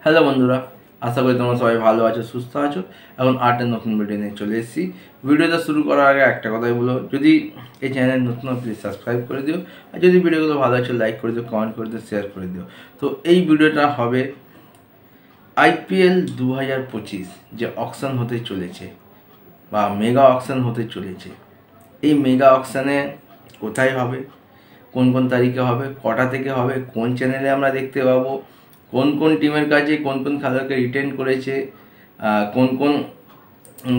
Hello বন্ধুরা, আশা করি তোমরা সবাই ভালো আছো, সুস্থ আছো। এখন আর্টের নতুন ভিডিও নিয়ে চলে এসেছি। ভিডিওটা শুরু করার আগে একটা কথাই বলো, যদি এই চ্যানেল নতুন প্লিজ সাবস্ক্রাইব করে দিও, আর যদি ভিডিওগুলো ভালো আছে লাইক করে দিও, কমেন্ট করে দিও, শেয়ার করে দিও। তো এই ভিডিওটা হবে IPL 2025 যে অকশন হতে চলেছে বা মেগা অকশন হতে চলেছে। এই মেগা অকশানে কোথায় হবে, কোন কোন তারিখে হবে, কটা থেকে হবে, কোন চ্যানেলে আমরা দেখতে পাবো, কোন কোন টিমের কাছে কোন কোন খেলোয়াড়কে রিটেন করেছে, কোন কোন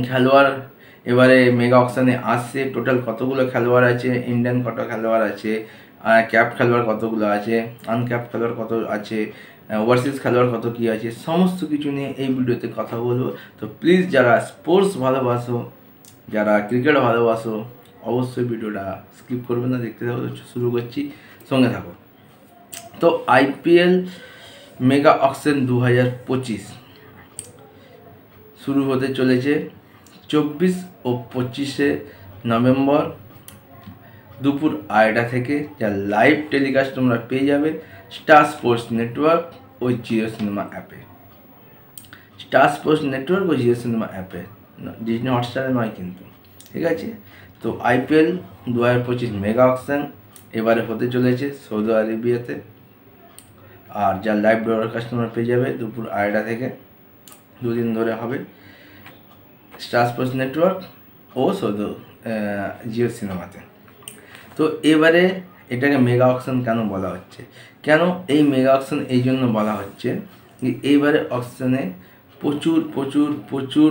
খেলোয়াড় এবারে মেগা অকশানে আসছে, টোটাল কতগুলো খেলোয়াড় আছে, ইন্ডিয়ান কত খেলোয়াড় আছে, ক্যাপ খেলোয়াড় কতগুলো আছে, আনক্যাপ খেলোয়াড় কত আছে, ওভারসিজ খেলোয়াড় কত কী আছে, সমস্ত কিছু নিয়ে এই ভিডিওতে কথা বলবো। তো প্লিজ যারা স্পোর্টস ভালোবাসো, যারা ক্রিকেট ভালোবাসো, অবশ্যই ভিডিওটা স্কিপ করবে না, দেখতে থাকো। শুরু করছি, সঙ্গে থাকো। তো IPL মেগা অকশন 2025 শুরু হতে চলেছে 24 ও 25 নভেম্বর দুপুর 2টা থেকে, যা লাইভ টেলিকাস্ট তোমরা পেয়ে যাবে স্টার স্পোর্টস নেটওয়ার্ক ও জিও সিনেমা অ্যাপে। স্টার স্পোর্টস নেটওয়ার্ক ও জিও সিনেমা অ্যাপে, ডিজনি হটস্টারে নয় কিন্তু, ঠিক আছে। তো IPL 2025 মেগা অকশন এবারে হতে চলেছে সৌদি আরবিয়াতে, আর যার লাইভ ব্রডকাস্ট তোমরা পেয়ে যাবে দুপুর 2টা থেকে, দুদিন ধরে হবে স্টার স্পোর্টস নেটওয়ার্ক ও জিও সিনেমাতে। তো এবারে এটাকে মেগা অকশন কেন বলা হচ্ছে, কেন এই মেগা অকশন এই জন্য বলা হচ্ছে যে এইবারে অকশনে প্রচুর প্রচুর প্রচুর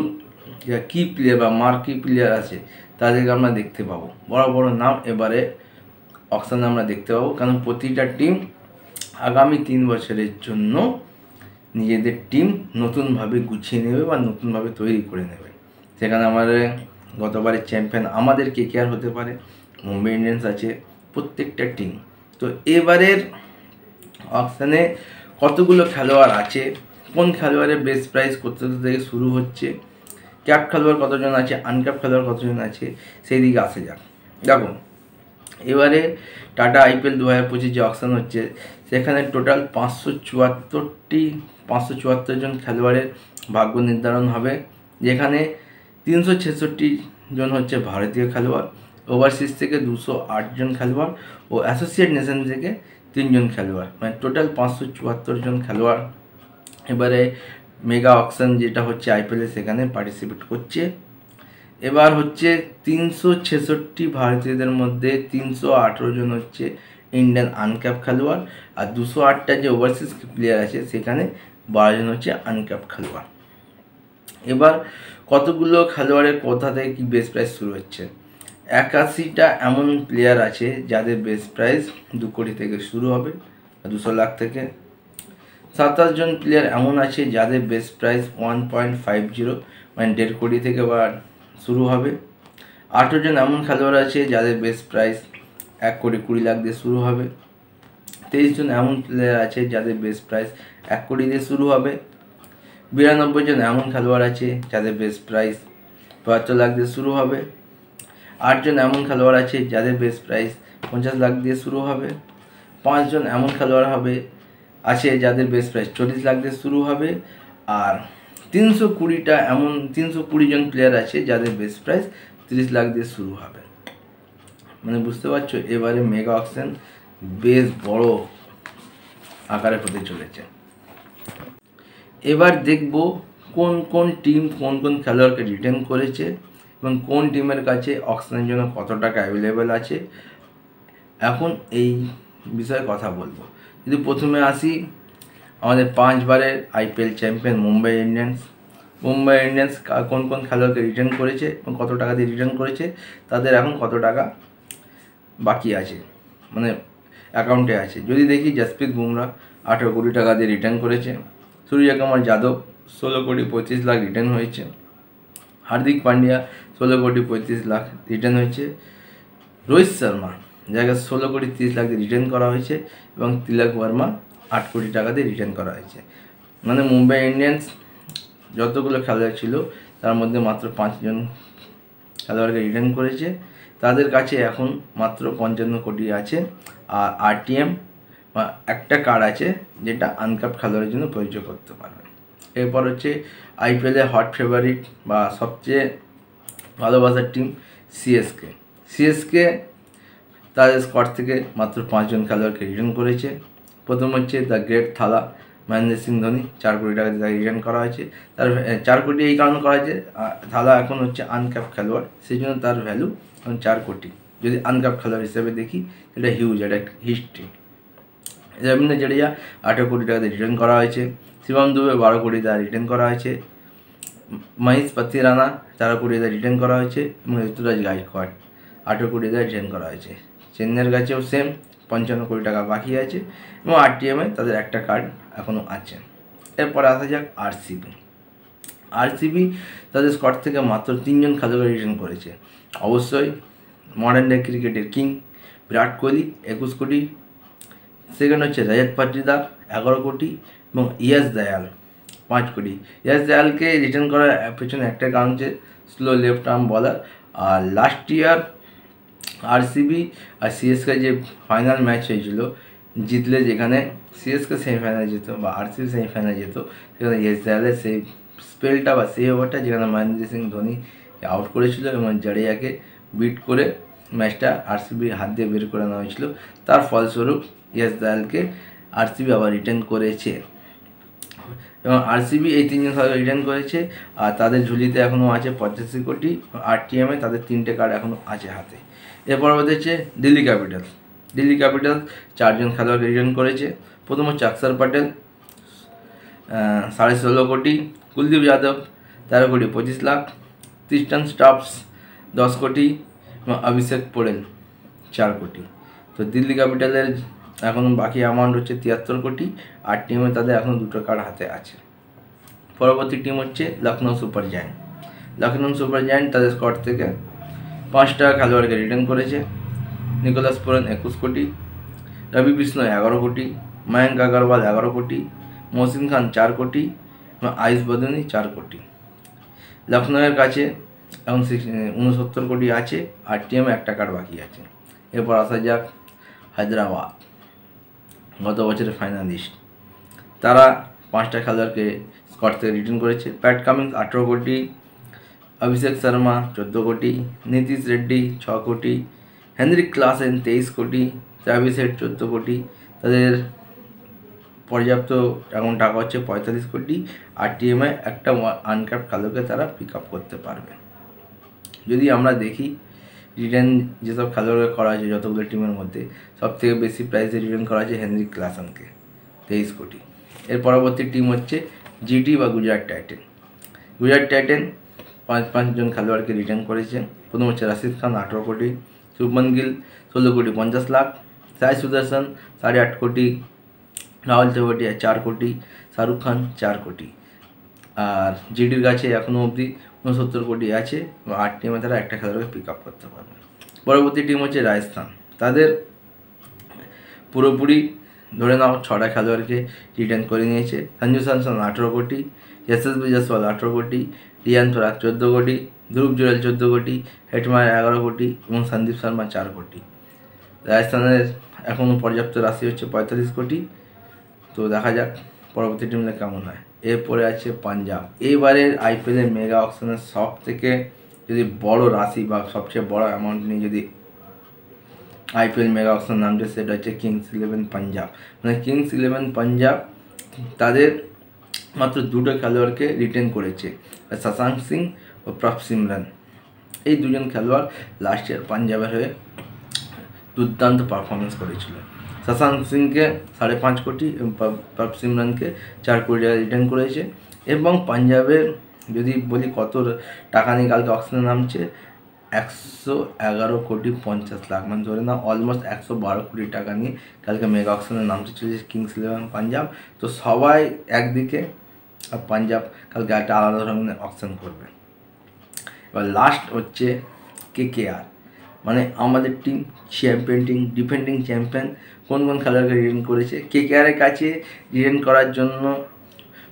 কি প্লেয়ার বা মার্কি প্লেয়ার আছে তাদেরকে আমরা দেখতে পাবো, বড় বড় নাম এবারে অকশনে আমরা দেখতে পাবো। কারণ প্রতিটা টিম আগামী 3 বছরের জন্য নিজেদের টিম নতুনভাবে গুছিয়ে নেবে বা নতুনভাবে তৈরি করে নেবে। সেখানে আমাদের গতবারের চ্যাম্পিয়ন আমাদের KKR হতে পারে, মুম্বাই ইন্ডিয়ান্স আছে, প্রত্যেকটা টিম। তো এবারের অকশানে কতগুলো খেলোয়াড় আছে, কোন খেলোয়াড়ের বেস্ট প্রাইস কোথা থেকে শুরু হচ্ছে, ক্যাপ খেলোয়াড় কতজন আছে, আনক্যাপ খেলোয়াড় কতজন আছে, সেই দিকে আসে যাক। দেখো, এবারে টাটা IPL 2025 যে অকশন হচ্ছে সেখানে টোটাল 574 জন খেলোয়াড়ের ভাগ্য নির্ধারণ হবে, যেখানে 366 জন হচ্ছে ভারতীয় খেলোয়াড়, ওভারসিজ থেকে 208 জন খেলোয়াড় ও অ্যাসোসিয়েট নেশন থেকে 3 জন খেলোয়াড়, মানে টোটাল 574 জন খেলোয়াড় এবারে মেগা অকশন যেটা হচ্ছে IPL সেখানে পার্টিসিপেট করছে। এবার হচ্ছে 366 ভারতীয়দের মধ্যে 318 জন হচ্ছে ইন্ডিয়ান আনক্যাপ খেলোয়াড়, আর 208টা যে ওভারসিজ প্লেয়ার আছে সেখানে 12 জন হচ্ছে আনক্যাপ খেলোয়াড়। এবার কতগুলো খেলোয়াড়ের কোথা থেকে কি বেস্ট প্রাইস শুরু হচ্ছে, 81টা এমন প্লেয়ার আছে যাদের বেস্ট প্রাইস 2 কোটি থেকে শুরু হবে, 200 লাখ থেকে। 27 জন প্লেয়ার এমন আছে যাদের বেস্ট প্রাইস 1.50 মানে 1.5 কোটি থেকে বা শুরু হবে। 18 জন এমন খেলোয়াড় আছে যাদের বেস্ট প্রাইস 1 কোটি 20 লাখ দিয়ে শুরু হবে। 23 জন এমন প্লেয়ার আছে যাদের বেস্ট প্রাইস 1 কোটি দিয়ে শুরু হবে। 92 জন এমন খেলোয়াড় আছে যাদের বেস্ট প্রাইস 75 লাখ দিয়ে শুরু হবে। 8 জন এমন খেলোয়াড় আছে যাদের বেস্ট প্রাইস 50 লাখ দিয়ে শুরু হবে। 5 জন এমন খেলোয়াড় আছে যাদের বেস্ট প্রাইস 40 লাখ দিয়ে শুরু হবে। আর 320 জন প্লেয়ার আছে যাদের বেস্ট প্রাইস 30 লাখ দিয়ে শুরু হবে। মানে বুঝতে পারছো, এবারে মেগা অকশন বেশ বড় আকারে হতে চলেছে। এবার দেখব কোন কোন টিম কোন কোন খেলোয়াড়কে রিটেন করেছে এবং কোন টিমের কাছে অকশনের জন্য কত টাকা অ্যাভেলেবেল আছে, এখন এই বিষয়ে কথা বলবো। যদি প্রথমে আসি, আমাদের 5 বারের IPL চ্যাম্পিয়ন মুম্বাই ইন্ডিয়ান্স কোন কোন খেলোয়াড়কে রিটার্ন করেছে এবং কত টাকা দিয়ে রিটার্ন করেছে, তাদের এখন কত টাকা বাকি আছে মানে অ্যাকাউন্টে আছে। যদি দেখি, জসপ্রীত বুমরা 18 কোটি টাকা দিয়ে রিটার্ন করেছে, সূর্যকুমার যাদব 16 কোটি 35 লাখ রিটার্ন হয়েছে, হার্দিক পান্ডিয়া 16 কোটি 35 লাখ রিটার্ন হয়েছে, রোহিত শর্মা যাকে 16 কোটি 30 লাখ দিয়ে রিটার্ন করা হয়েছে এবং তিলক বর্মা 8 কোটি টাকা দিয়ে রিটার্ন করা হয়েছে। মানে মুম্বাই ইন্ডিয়ান্স যতগুলো খেলোয়াড় ছিল তার মধ্যে মাত্র 5 জন খেলোয়াড়কে রিটার্ন করেছে, তাদের কাছে এখন মাত্র 55 কোটি আছে। আর RTM একটা কার্ড আছে যেটা আনক্যাপ খেলোয়াড়ের জন্য প্রযোজ্য করতে পারবে। এরপর হচ্ছে আইপিএলে হট ফেভারিট বা সবচেয়ে ভালোবাসার টিম সিএসকে তাদের স্কোয়াড থেকে মাত্র 5 জন খেলোয়াড়কে রিটার্ন করেছে। প্রথম হচ্ছে দ্য গ্রেট থালা, মহেন্দ্র সিং ধোনি, 4 কোটি টাকা দিয়ে তাকে রিটার্ন করা হয়েছে। তার 4 কোটি এই কারণে করা হয়েছে, থালা এখন হচ্ছে আনক্যাপ খেলোয়াড়, সেই জন্য তার ভ্যালু এখন 4 কোটি। যদি আনক্যাপ খেলোয়াড় হিসেবে দেখি এটা হিউজ, এটা হিস্ট্রি। রবীন্দ্র জাডেজা 18 কোটি টাকা দিয়ে রিটার্ন করা হয়েছে। শিবম দুবে 12 কোটি টাকা রিটার্ন করা হয়েছে। মহিষ পাত্তিরানা 4 কোটি টাকা রিটার্ন করা হয়েছে এবং ঋতুরাজ গায়কোয়াড় 18 কোটি টাকা রিটার্ন করা হয়েছে। চেন্নাইয়ের কাছেও সেম 55 কোটি টাকা বাকি আছে এবং আরটিএমে তাদের একটা কার্ড এখনও আছে। এরপরে আসা যাক আরসিবি তাদের স্কোয়াড থেকে মাত্র 3 জন খেলোয়াড় রিটার্ন করেছে। অবশ্যই মডার্ন ডে ক্রিকেটের কিং বিরাট কোহলি 21 কোটি, সেকেন্ড হচ্ছে রজত পাটিদার 11 কোটি এবং ইয়াশ দয়াল 5 কোটি। ইয়াশ দয়ালকে রিটার্ন করার পেছনে একটা কারণ হচ্ছে স্লো লেফট আর্ম বলার। আর লাস্ট ইয়ার আরসিবি আর সিএসকে যে ফাইনাল ম্যাচ হয়েছিল, জিতলে যেখানে সিএসকে সেমিফাইনালে যেত বা আরসিবি সেমিফাইনালে যেত, সেখানে ইয়াশ দয়ালের সেই স্পেলটা বা সেই ওভারটা যেখানে মহেন্দ্র সিং ধোনি আউট করেছিল এবং জাডেজাকে বিট করে ম্যাচটা আরসিবির হাত দিয়ে বের করে নেওয়া হয়েছিল, তার ফলস্বরূপ ইয়াশ দয়ালকে আরসিবি আবার রিটার্ন করেছে এবং আরসিবি এই 3 জন খেলোয়াড় রিটার্ন করেছে। আর তাদের ঝুলিতে এখনও আছে 85 কোটি। আরটিএমে তাদের 3টে কার্ড এখনও আছে হাতে। এর পরবর্তী হচ্ছে দিল্লি ক্যাপিটালস 4 জন খেলোয়াড়কে রিটার্ন করেছে। প্রথম হচ্ছে অক্ষর প্যাটেল 16.5 কোটি, কুলদীপ যাদব 13 কোটি 25 লাখ, ক্রিস্টান স্টাফস 10 কোটি এবং অভিষেক পোড়েল 4 কোটি। তো দিল্লি ক্যাপিটালের এখন বাকি অ্যামাউন্ট হচ্ছে 73 কোটি। আর টিমে তাদের এখন 2টো কার্ড হাতে আছে। পরবর্তী টিম হচ্ছে লখনৌ সুপার জায়ান্ট তাদের স্কোয়াড থেকে 5টা খেলোয়াড়কে রিটার্ন করেছে। নিকোলাস পুরান 21 কোটি, রবি বিষ্ণু 11 কোটি, ময়ঙ্ক আগরওয়াল 11 কোটি, মহসিন খান 4 কোটি এবং আয়ুষ বদনি 4 কোটি। লখনৌয়ের কাছে এখন 69 কোটি আছে। আর টিএমে একটা কার্ড বাকি আছে। এরপর আসা যাক হায়দ্রাবাদ, গত বছরের ফাইনালিস্ট, তারা 5টা খেলোয়াড়কে স্কোয়াড থেকে রিটার্ন করেছে। প্যাট কামিন্স 18 কোটি, অভিষেক শর্মা 14 কোটি, নীতিশ রেড্ডি 6 কোটি, হেনরিক ক্লাসেন 23 কোটি, ট্রাভিস হেড 14 কোটি। তাদের পর্যাপ্ত এখন টাকা হচ্ছে 45 কোটি। আর টিএমে একটা আনক্যাপড খেলোয়াড়কে তারা পিক আপ করতে পারবে। যদি আমরা দেখি রিটার্ন যেসব খেলোয়াড়কে করা হয়েছে যতগুলো টিমের মধ্যে, সবথেকে বেশি প্রাইসে রিটার্ন করা হয়েছে হেনরিক ক্লাসেনকে 23 কোটি। এর পরবর্তী টিম হচ্ছে জিটি বা গুজরাট টাইটেন 5 জন খেলোয়াড়কে রিটার্ন করেছে। প্রথম হচ্ছে রাশিদ খান 18 কোটি, শুভমন গিল 16 কোটি 50 লাখ, সাই সুদর্শন 8.5 কোটি, রাহুল তেভাটিয়া 4 কোটি, শাহরুখ খান 4 কোটি। আর জিডির কাছে এখনও অবধি 69 কোটি আছে এবং 8 টিমে তারা একটা খেলোয়াড়কে পিক আপ করতে পারবে। পরবর্তী টিম হচ্ছে রাজস্থান, তাদের পুরোপুরি ধরে নাও 6টা খেলোয়াড়কে রিটার্ন করে নিয়েছে। সঞ্জু স্যামসন 18 কোটি, যশস্বী জয়সওয়াল 18 কোটি, রিয়ান পরাগ 14 কোটি, ধ্রুব জুরেল 14 কোটি, হেটমায়ার 11 কোটি এবং সন্দীপ শর্মা 4 কোটি। রাজস্থানের এখনও পর্যাপ্ত রাশি হচ্ছে 45 কোটি। তো দেখা যাক পরবর্তী টিমটা কেমন হয়। এরপরে আছে পাঞ্জাব। এইবারের আইপিএলের মেগা অকশনের সব থেকে যদি বড় রাশি বা সবচেয়ে বড় অ্যামাউন্ট নিয়ে যদি আইপিএল মেগা অকশন নামটা, সেটা হচ্ছে কিংস ইলেভেন পাঞ্জাব। মানে কিংস ইলেভেন পাঞ্জাব তাদের মাত্র 2টো খেলোয়াড়কে রিটেন করেছে, শশাঙ্ক সিং ও প্রভ সিমরান। এই 2 জন খেলোয়াড় লাস্ট ইয়ার পাঞ্জাবের হয়ে দুর্দান্ত পারফরমেন্স করেছিল। শশাঙ্ক সিংকে 5.5 কোটি এবং প্রভ সিমরানকে 4 কোটি টাকা রিটার্ন করেছে। এবং পাঞ্জাবের যদি বলি কত টাকা নিয়ে কালকে অকশনে নামছে, 111 কোটি 50 লাখ, মানে ধরে না অলমোস্ট 112 কোটি টাকা নিয়ে কালকে মেগা অকশনে নামতে চলেছে কিংস ইলেভেন পাঞ্জাব। তো সবাই একদিকে, আর পাঞ্জাব কালকে একটা আলাদা ধরনের অকশন করবে। এবার লাস্ট হচ্ছে কেকেআর, মানে আমাদের টিম ডিফেন্ডিং চ্যাম্পিয়ন কোন খেলোয়াড়কে রিটেন করেছে। কেকেআরের কাছে রিটেন করার জন্য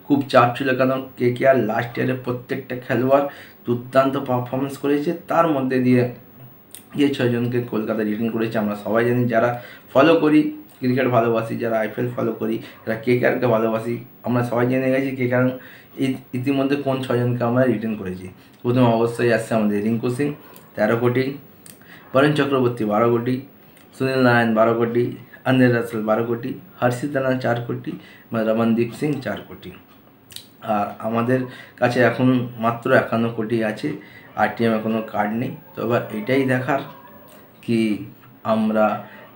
খুব চাপ ছিল, কারণ কেকেআর লাস্ট ইয়ারে প্রত্যেকটা খেলোয়াড় দুর্দান্ত পারফরমেন্স করেছে। তার মধ্যে দিয়ে যে 6 জনকে কলকাতা রিটার্ন করেছে আমরা সবাই জানি, যারা ফলো করি ক্রিকেট ভালোবাসি, যারা আইপিএল ফলো করি, যারা কেকেআরকে ভালোবাসি, আমরা সবাই জেনে গেছি কেকেআর ইতিমধ্যে কোন 6জনকে আমরা রিটেন করেছি। প্রথমে অবশ্যই আসছে আমাদের রিঙ্কু সিং 13 কোটি, বরুণ চক্রবর্তী 12 কোটি, সুনীল নারায়ণ 12 কোটি, আন্দ্রে রাসেল 12 কোটি, হর্ষিত রানা 4 কোটি, রমনদীপ সিং 4 কোটি। আর আমাদের কাছে এখন মাত্র 51 কোটি আছে, আরটিএমে কোনো কার্ড নেই। তো এবার এটাই দেখার কি আমরা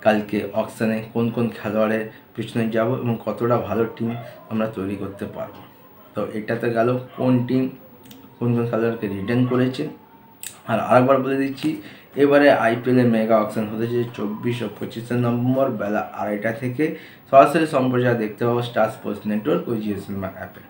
কালকে অকশনে কোন কোন খেলোয়াড়ের পিছনে যাব এবং কতটা ভালো টিম আমরা তৈরি করতে পারবো। তো এটাতে গেল কোন টিম কোন কোন খেলোয়াড়কে রিটেন করেছে। আর আরেকবার বলে দিচ্ছি, এবারে আইপিএলের মেগা অকশন হতে চলেছে 24 ও 25 নভেম্বর বেলা 2:30 থেকে। সরাসরি সম্প্রচার দেখতে পাবো স্টার স্পোর্টস নেটওয়ার্ক ও জিও সিনেমা অ্যাপে।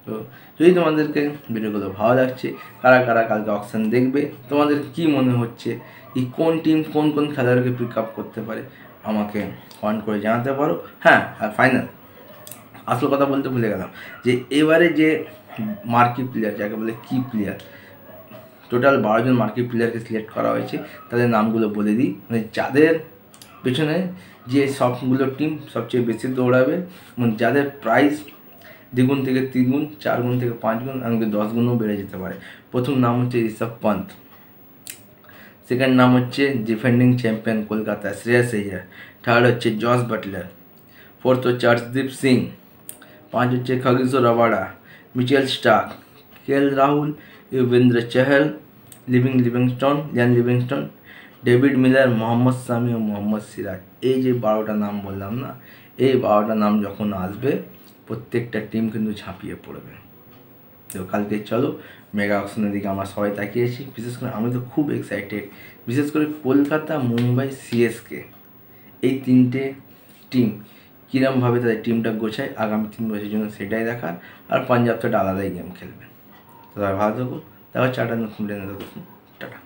তো যদি তোমাদেরকে ভিডিওগুলো ভালো লাগছে, কারা কারা কালকে অকশন দেখবে, তোমাদের কি মনে হচ্ছে এই কোন টিম কোন কোন খেলোয়াড়কে পিক আপ করতে পারে, আমাকে কমেন্ট করে জানাতে পারো। হ্যাঁ, আর ফাইনাল আসল কথা বলতে ভুলে গেলাম যে এবারে যে মার্কি প্লেয়ার, যাকে বলে কি প্লেয়ার, টোটাল 12 জন মার্কি প্লেয়ারকে সিলেক্ট করা হয়েছে। তাদের নামগুলো বলে দিই, মানে যাদের পেছনে যে সবগুলো টিম সবচেয়ে বেশি দৌড়াবে এবং যাদের প্রাইস 2 গুণ থেকে 3 গুণ, 4 গুণ থেকে 5 গুণ, এমনকি 10 গুণও বেড়ে যেতে পারে। প্রথম নাম হচ্ছে ঋষভ পন্থ, সেকেন্ড নাম হচ্ছে defending champion Kolkata Shreyas Iyer, third হচ্ছে জস বাটলার, ফোর্থ হচ্ছে হর্ষদীপ সিং, 5 হচ্ছে Kagiso Rabada, Mitchell Starc, KL Rahul, Yuzvendra Chahal, Liam Livingstone, David Miller, Mohammed Shami ও মোহাম্মদ সিরাজ। এই যে 12টা নাম বললাম না, এই 12টা নাম যখন আসবে প্রত্যেকটা টিম কিন্তু ঝাঁপিয়ে পড়বে। তো কালকে চলো মেগা অকশনের দিকে আমরা সবাই তাকিয়েছি, বিশেষ করে আমি তো খুব এক্সাইটেড, বিশেষ করে কলকাতা, মুম্বাই, সিএসকে এই 3টে টিম কীরমভাবে তাদের টিমটা গোছায় আগামী 3 বছরের জন্য, সেটাই দেখার। আর পাঞ্জাব তো একটা আলাদাই গেম খেলবে। তো ভালো থাকো, দেখা হচ্ছে নতুন টাটা।